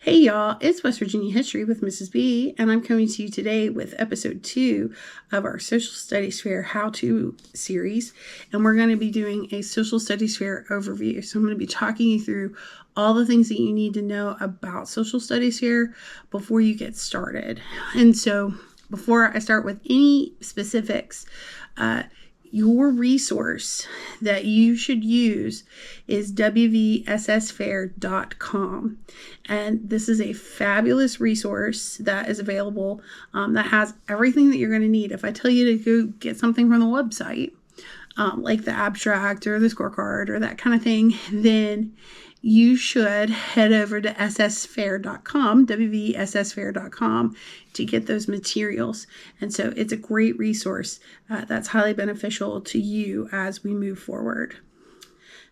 Hey y'all, it's West Virginia History with Mrs. B, and I'm coming to you today with episode 2 of our Social Studies Fair How-To series, and we're going to be doing a Social Studies Fair overview. So I'm going to be talking you through all the things that you need to know about Social Studies Fair before you get started. And so before I start with any specifics, your resource that you should use is wvssfair.com. And this is a fabulous resource that is available that has everything that you're going to need. If I tell you to go get something from the website, like the abstract or the scorecard or that kind of thing, then you should head over to ssfair.com, wvssfair.com, to get those materials. And so it's a great resource that's highly beneficial to you as we move forward.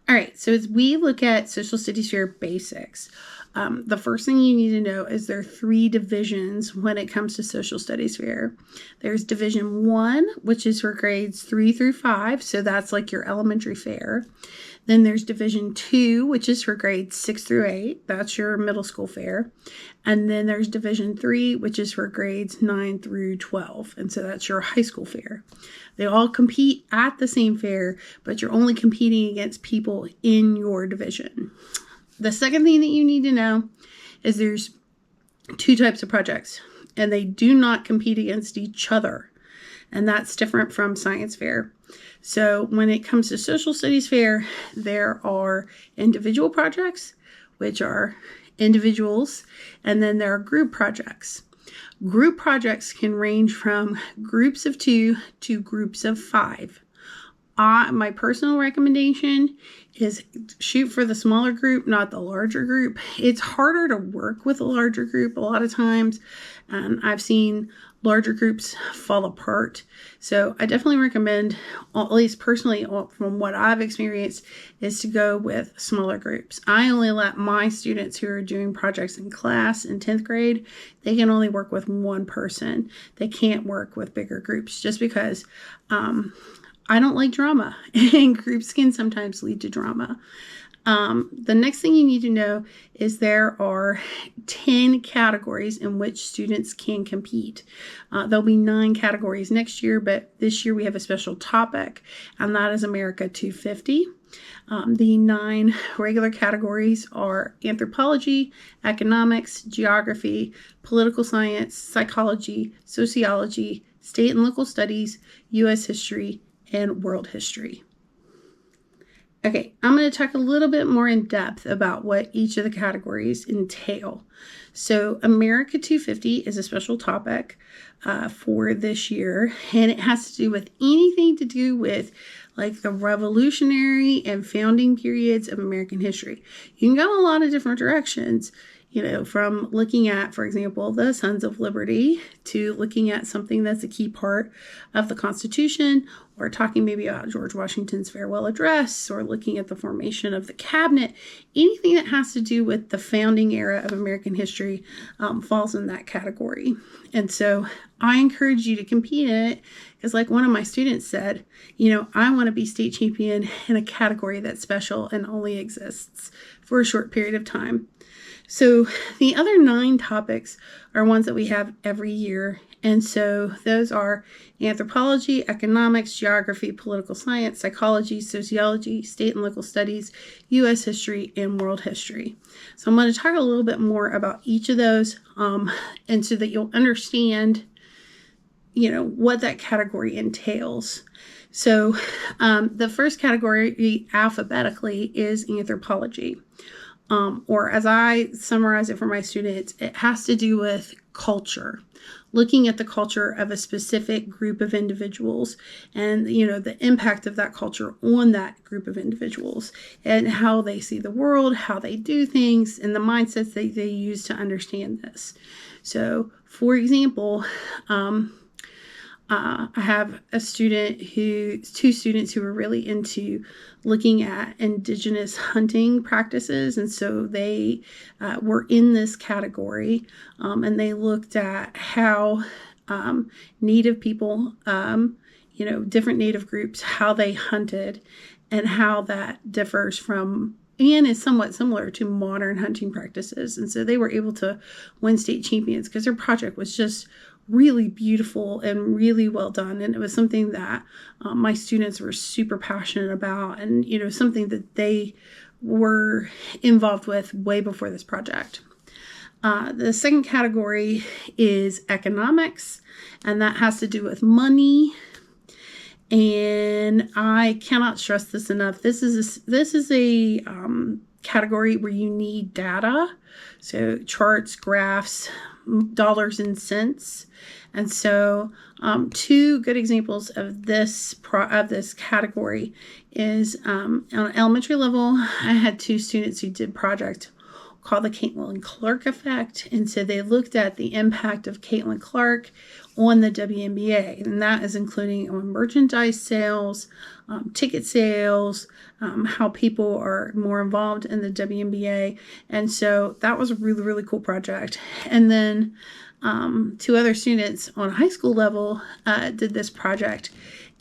All right, so as we look at Social Studies Fair basics, the first thing you need to know is there are 3 divisions when it comes to Social Studies Fair. There's Division 1, which is for grades 3 through 5, so that's like your elementary fair. Then there's Division 2, which is for grades 6 through 8. That's your middle school fair. And then there's Division 3, which is for grades 9 through 12. And so that's your high school fair. They all compete at the same fair, but you're only competing against people in your division. The second thing that you need to know is there's 2 types of projects, and they do not compete against each other. And that's different from science fair. So when it comes to Social Studies Fair, there are individual projects, which are individuals, and then there are group projects. Group projects can range from groups of 2 to groups of 5. My personal recommendation is shoot for the smaller group, not the larger group. It's harder to work with a larger group a lot of times, and I've seen larger groups fall apart. So I definitely recommend, at least personally from what I've experienced, is to go with smaller groups. I only let my students who are doing projects in class in 10th grade, they can only work with one person. They can't work with bigger groups just because I don't like drama, and groups can sometimes lead to drama. The next thing you need to know is there are 10 categories in which students can compete. There'll be 9 categories next year, but this year we have a special topic, and that is America 250. The 9 regular categories are anthropology, economics, geography, political science, psychology, sociology, state and local studies, U.S. history, and world history. Okay, I'm going to talk a little bit more in depth about what each of the categories entail. So America 250 is a special topic for this year, and it has to do with anything to do with like the revolutionary and founding periods of American history. You can go a lot of different directions, from looking at, for example, the Sons of Liberty to looking at something that's a key part of the Constitution, or talking maybe about George Washington's farewell address, or looking at the formation of the cabinet. Anything that has to do with the founding era of American history falls in that category. And so I encourage you to compete in it because, like one of my students said, I want to be state champion in a category that's special and only exists for a short period of time. So the other 9 topics are ones that we have every year. And so those are anthropology, economics, geography, political science, psychology, sociology, state and local studies, U.S. history, and world history. So I'm going to talk a little bit more about each of those, and so that you'll understand, what that category entails. So the first category alphabetically is anthropology. Or as I summarize it for my students, it has to do with culture, looking at the culture of a specific group of individuals and, the impact of that culture on that group of individuals and how they see the world, how they do things, and the mindsets that they use to understand this. So, for example, I have two students who are really into looking at indigenous hunting practices. And so they were in this category, and they looked at how Native people, different Native groups, how they hunted and how that differs from and is somewhat similar to modern hunting practices. And so they were able to win state champions because their project was just really beautiful and really well done. And it was something that my students were super passionate about, and, something that they were involved with way before this project. The second category is economics, and that has to do with money. And I cannot stress this enough. This is a category where you need data, so charts, graphs, dollars and cents. And so, two good examples of this category is on an elementary level. I had two students who did project called the Caitlin Clark effect, and so they looked at the impact of Caitlin Clark on the WNBA, and that is including on merchandise sales, ticket sales, how people are more involved in the WNBA. And so that was a really, really cool project. And then two other students on a high school level did this project,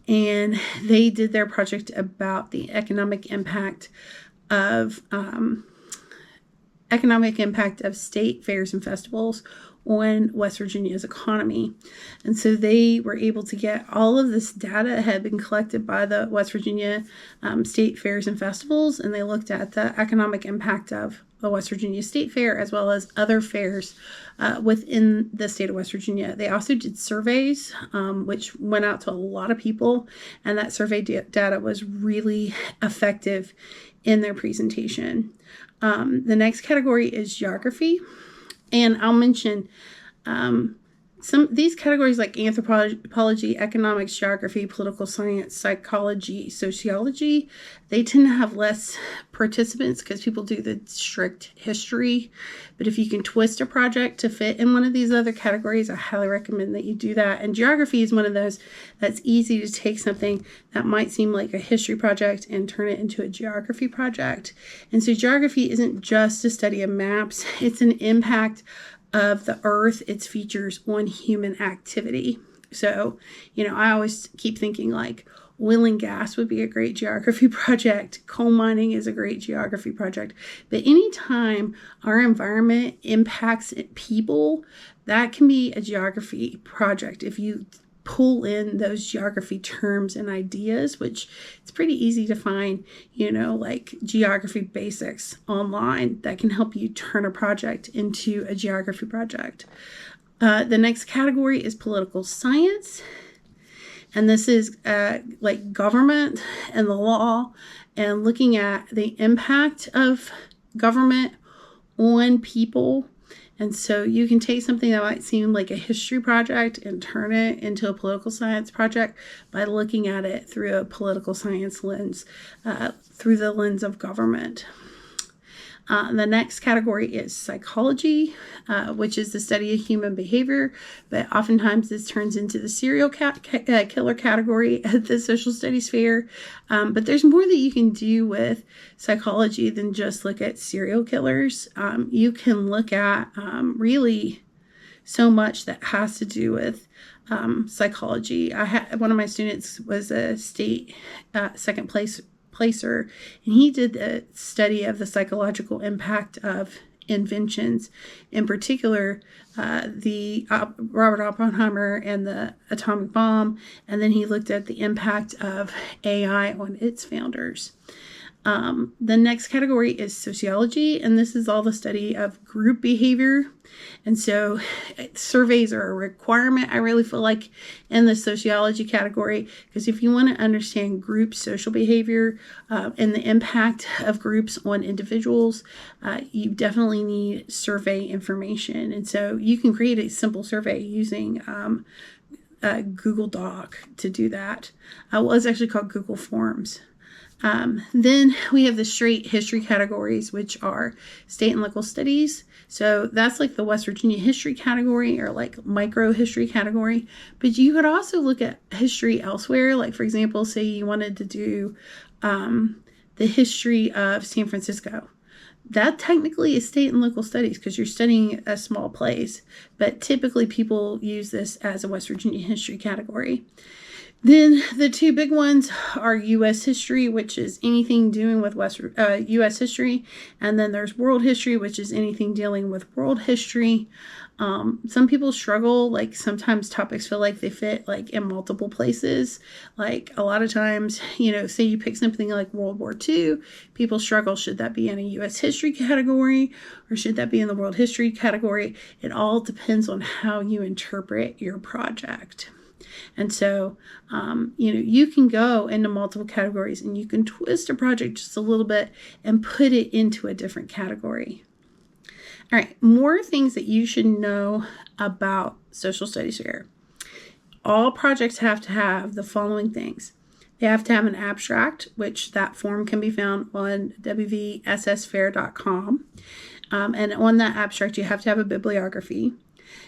and they did their project about the economic impact of state fairs and festivals on West Virginia's economy. And so they were able to get all of this data had been collected by the West Virginia state fairs and festivals, and they looked at the economic impact of the West Virginia State Fair as well as other fairs within the state of West Virginia. They also did surveys, which went out to a lot of people, and that survey data was really effective in their presentation. The next category is geography, and I'll mention some these categories like anthropology, economics, geography, political science, psychology, sociology. They tend to have less participants because people do the strict history. But if you can twist a project to fit in one of these other categories, I highly recommend that you do that. And geography is one of those that's easy to take something that might seem like a history project and turn it into a geography project. And so geography isn't just a study of maps, it's an impact of the earth, its features on human activity. So, I always keep thinking like oil and gas would be a great geography project. Coal mining is a great geography project. But anytime our environment impacts people, that can be a geography project. If you pull in those geography terms and ideas, which it's pretty easy to find, like geography basics online that can help you turn a project into a geography project. The next category is political science. And this is like government and the law and looking at the impact of government on people. And so you can take something that might seem like a history project and turn it into a political science project by looking at it through a political science lens, through the lens of government. The next category is psychology, which is the study of human behavior, but oftentimes this turns into the serial killer category at the social studies fair. But there's more that you can do with psychology than just look at serial killers. You can look at really so much that has to do with psychology. One of my students was a state second placer, and he did the study of the psychological impact of inventions, in particular the Robert Oppenheimer and the atomic bomb, and then he looked at the impact of AI on its founders. The next category is sociology, and this is all the study of group behavior. And so surveys are a requirement, I really feel like, in the sociology category, because if you want to understand group social behavior and the impact of groups on individuals, you definitely need survey information. And so you can create a simple survey using Google Doc to do that. Well, it's actually called Google Forms. Then we have the straight history categories, which are state and local studies. So that's like the West Virginia history category or like micro history category. But you could also look at history elsewhere. Like, for example, say you wanted to do the history of San Francisco. that technically is state and local studies because you're studying a small place, but typically people use this as a West Virginia history category. Then the two big ones are U.S. history, which is anything doing with U.S. history. And then there's world history, which is anything dealing with world history. Some people struggle, like sometimes topics feel like they fit like in multiple places. Like a lot of times, say you pick something like World War II, people struggle. Should that be in a U.S. history category or should that be in the world history category? It all depends on how you interpret your project. And so, you can go into multiple categories and you can twist a project just a little bit and put it into a different category. All right, more things that you should know about social studies fair. All projects have to have the following things. They have to have an abstract, which that form can be found on wvssfair.com. And on that abstract, you have to have a bibliography.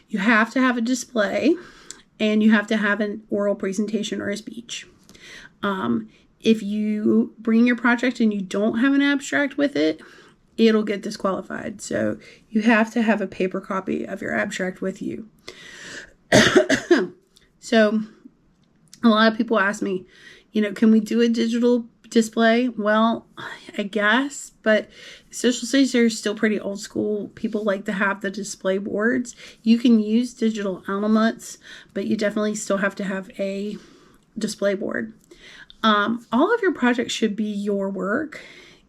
You have to have a display. And you have to have an oral presentation or a speech. If you bring your project and you don't have an abstract with it, it'll get disqualified. So you have to have a paper copy of your abstract with you. So a lot of people ask me, can we do a digital display? Well, I guess, but social studies are still pretty old school. People like to have the display boards. You can use digital elements, but you definitely still have to have a display board. All of your projects should be your work.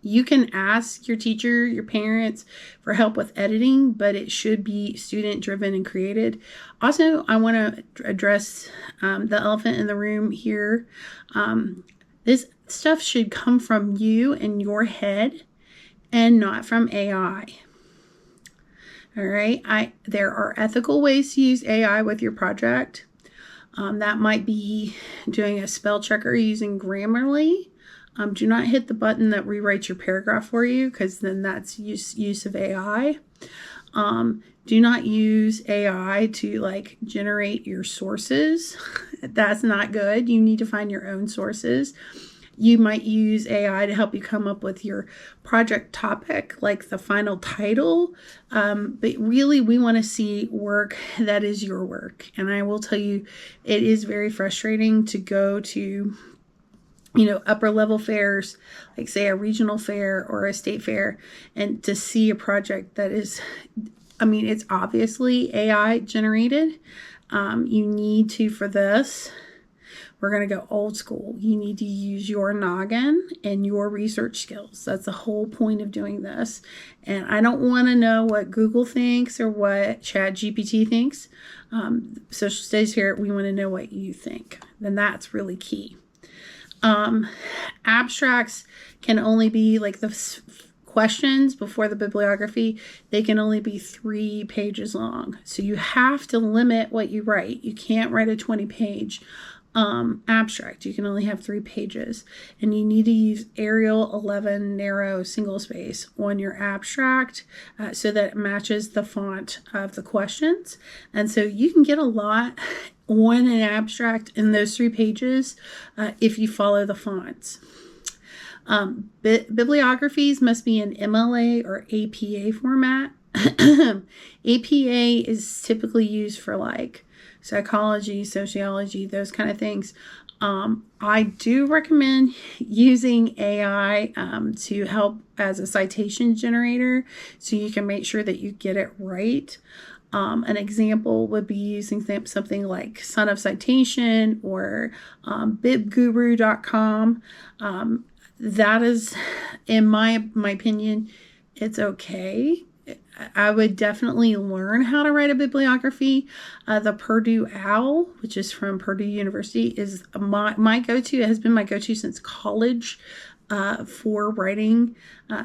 You can ask your teacher, your parents for help with editing, but it should be student driven and created. Also, I want to address the elephant in the room here. This stuff should come from you and your head and not from AI. All right. There are ethical ways to use AI with your project. That might be doing a spell checker using Grammarly. Do not hit the button that rewrites your paragraph for you because then that's use of AI. Do not use AI to generate your sources. That's not good. You need to find your own sources. You might use AI to help you come up with your project topic, like the final title. But really, we want to see work that is your work. And I will tell you, it is very frustrating to go to upper level fairs, like say a regional fair or a state fair, and to see a project that is, it's obviously AI generated. You need to, for this, we're going to go old school. You need to use your noggin and your research skills. That's the whole point of doing this. And I don't want to know what Google thinks or what ChatGPT thinks. Social studies here, we want to know what you think. Then that's really key. Abstracts can only be the questions before the bibliography. They can only be 3 pages long. So you have to limit what you write. You can't write a 20-page abstract. You can only have 3 pages. And you need to use Arial 11 narrow single space on your abstract so that it matches the font of the questions. And so you can get a lot on an abstract in those 3 pages if you follow the fonts. Bibliographies must be in MLA or APA format. APA is typically used for psychology, sociology, those kind of things. I do recommend using AI to help as a citation generator so you can make sure that you get it right. An example would be using something like Son of Citation or bibguru.com. That is, in my opinion, it's okay. I would definitely learn how to write a bibliography. The Purdue OWL, which is from Purdue University, is my go-to. It has been my go-to since college for writing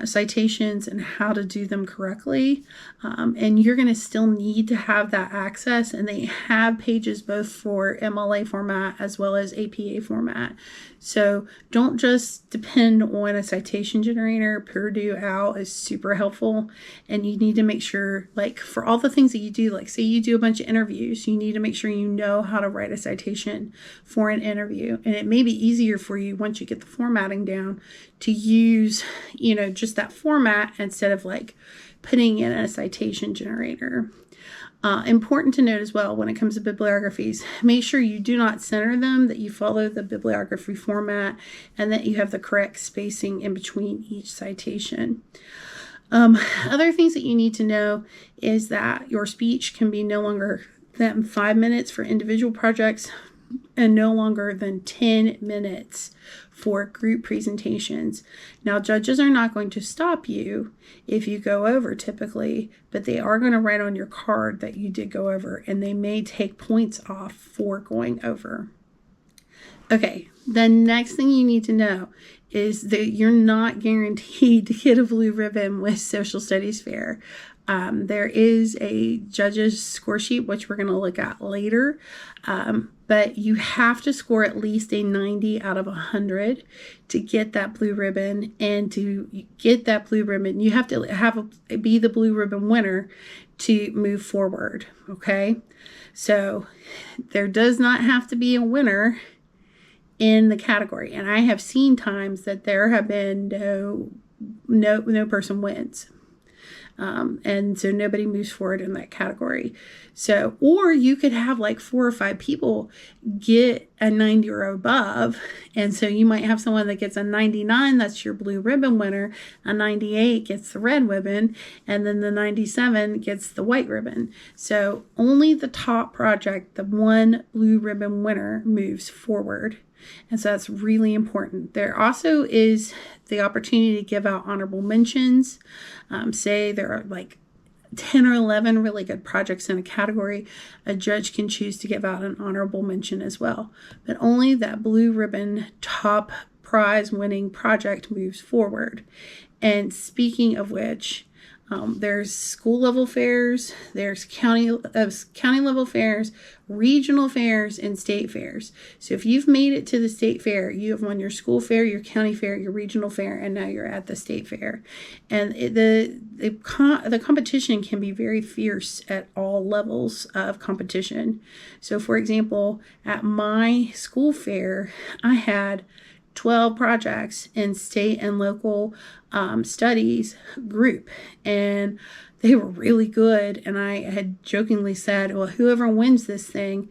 citations and how to do them correctly. And you're going to still need to have that access. And they have pages both for MLA format as well as APA format. So don't just depend on a citation generator. Purdue OWL is super helpful. And you need to make sure, for all the things that you do, say you do a bunch of interviews, you need to make sure you know how to write a citation for an interview. And it may be easier for you once you get the formatting down, to use, just that format instead of like putting in a citation generator. Important to note as well when it comes to bibliographies, make sure you do not center them, that you follow the bibliography format, and that you have the correct spacing in between each citation. Other things that you need to know is that your speech can be no longer than 5 minutes for individual projects and no longer than 10 minutes for group presentations. Now, judges are not going to stop you if you go over typically, but they are going to write on your card that you did go over, and they may take points off for going over. Okay, the next thing you need to know is that you're not guaranteed to get a blue ribbon with Social Studies Fair. There is a judge's score sheet, which we're going to look at later, but you have to score at least a 90 out of 100 to get that blue ribbon. And to get that blue ribbon, you have to be the blue ribbon winner to move forward, okay? So there does not have to be a winner in the category. And I have seen times that there have been no person wins. And so nobody moves forward in that category. So, or you could have like 4 or 5 people get a 90 or above. And so you might have someone that gets a 99, that's your blue ribbon winner. A 98 gets the red ribbon, and then the 97 gets the white ribbon. So only the top project, the one blue ribbon winner, moves forward. And so that's really important. There also is the opportunity to give out honorable mentions. Say there are like 10 or 11 really good projects in a category, a judge can choose to give out an honorable mention as well. But only that blue ribbon top prize winning project moves forward. And speaking of which, there's school level fairs, there's county level fairs, regional fairs, and state fairs. So if you've made it to the state fair, you have won your school fair, your county fair, your regional fair, and now you're at the state fair. And the competition can be very fierce at all levels of competition. So for example, at my school fair, I had 12 projects in state and local studies group, and they were really good. And I had jokingly said, well, whoever wins this thing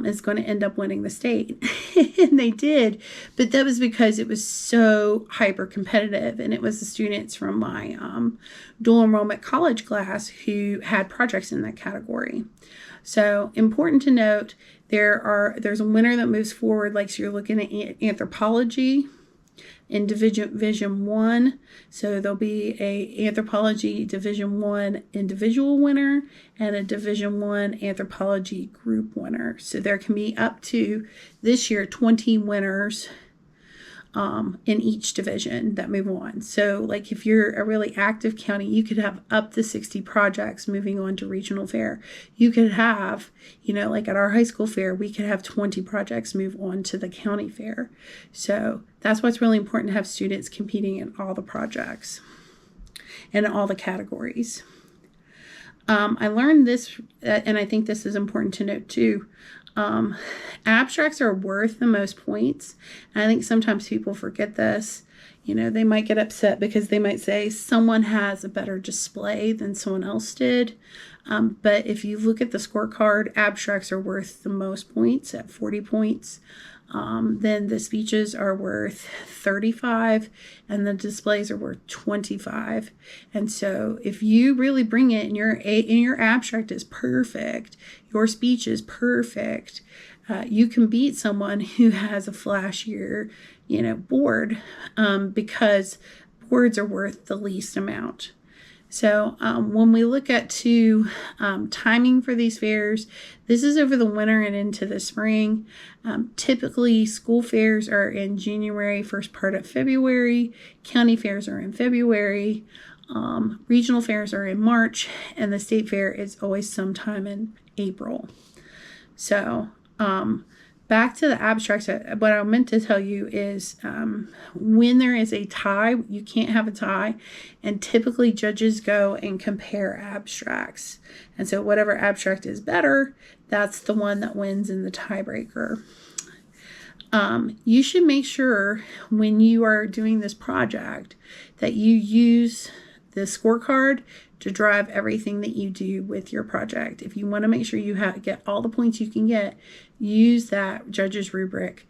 is going to end up winning the state. And they did, but that was because it was so hyper competitive, and it was the students from my dual enrollment college class who had projects in that category. So important to note, there's a winner that moves forward, like so you're looking at anthropology in Division 1. So there'll be a Anthropology Division 1 individual winner and a Division 1 Anthropology group winner. So there can be up to, this year, 20 winners in each division that move on. So like if you're a really active county, you could have up to 60 projects moving on to regional fair. You could have, like at our high school fair, we could have 20 projects move on to the county fair. So that's why it's really important to have students competing in all the projects and all the categories. I learned this, and I think this is important to note too. Abstracts are worth the most points. And I think sometimes people forget this. They might get upset because they might say someone has a better display than someone else did. But if you look at the scorecard, abstracts are worth the most points at 40 points. Then the speeches are worth 35 and the displays are worth 25. And so if you really bring it and your abstract is perfect, your speech is perfect, you can beat someone who has a flashier, board, because boards are worth the least amount. So when we look at timing for these fairs, this is over the winter and into the spring. Typically, school fairs are in January, first part of February. County fairs are in February. Regional fairs are in March, and the state fair is always sometime in April. So back to the abstracts, what I meant to tell you is when there is a tie, you can't have a tie, and typically judges go and compare abstracts. And so whatever abstract is better, that's the one that wins in the tiebreaker. You should make sure when you are doing this project that you use the scorecard to drive everything that you do with your project. If you want to make sure you get all the points you can get, use that judge's rubric.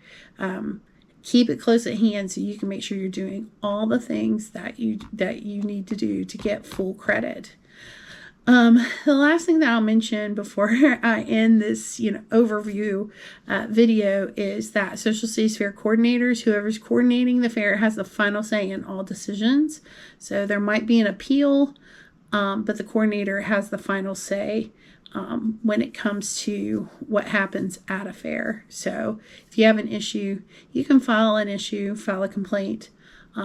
Keep it close at hand so you can make sure you're doing all the things that you need to do to get full credit. The last thing that I'll mention before I end this, overview video is that Social Studies Fair coordinators, whoever's coordinating the fair, has the final say in all decisions. So there might be an appeal, but the coordinator has the final say when it comes to what happens at a fair. So if you have an issue, you can file a complaint.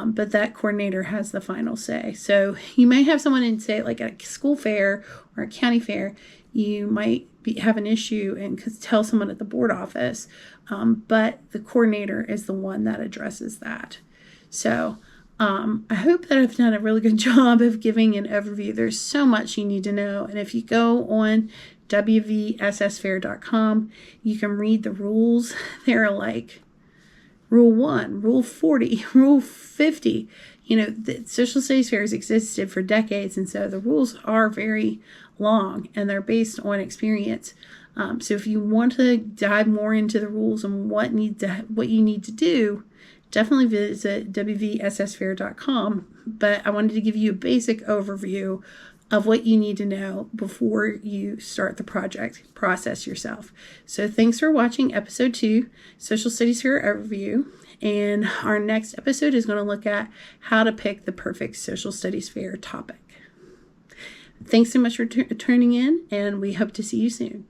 But that coordinator has the final say. So you may have someone in, say, like a school fair or a county fair, you might have an issue and tell someone at the board office, but the coordinator is the one that addresses that. So I hope that I've done a really good job of giving an overview. There's so much you need to know. And if you go on wvssfair.com, you can read the rules. They're like Rule 1, Rule 40, Rule 50. The Social Studies Fairs existed for decades, and so the rules are very long, and they're based on experience. So if you want to dive more into the rules and what you need to do, definitely visit wvssfair.com. But I wanted to give you a basic overview of what you need to know before you start the project process yourself. So thanks for watching episode 2, Social Studies Fair Overview. And our next episode is going to look at how to pick the perfect Social Studies Fair topic. Thanks so much for tuning in, and we hope to see you soon.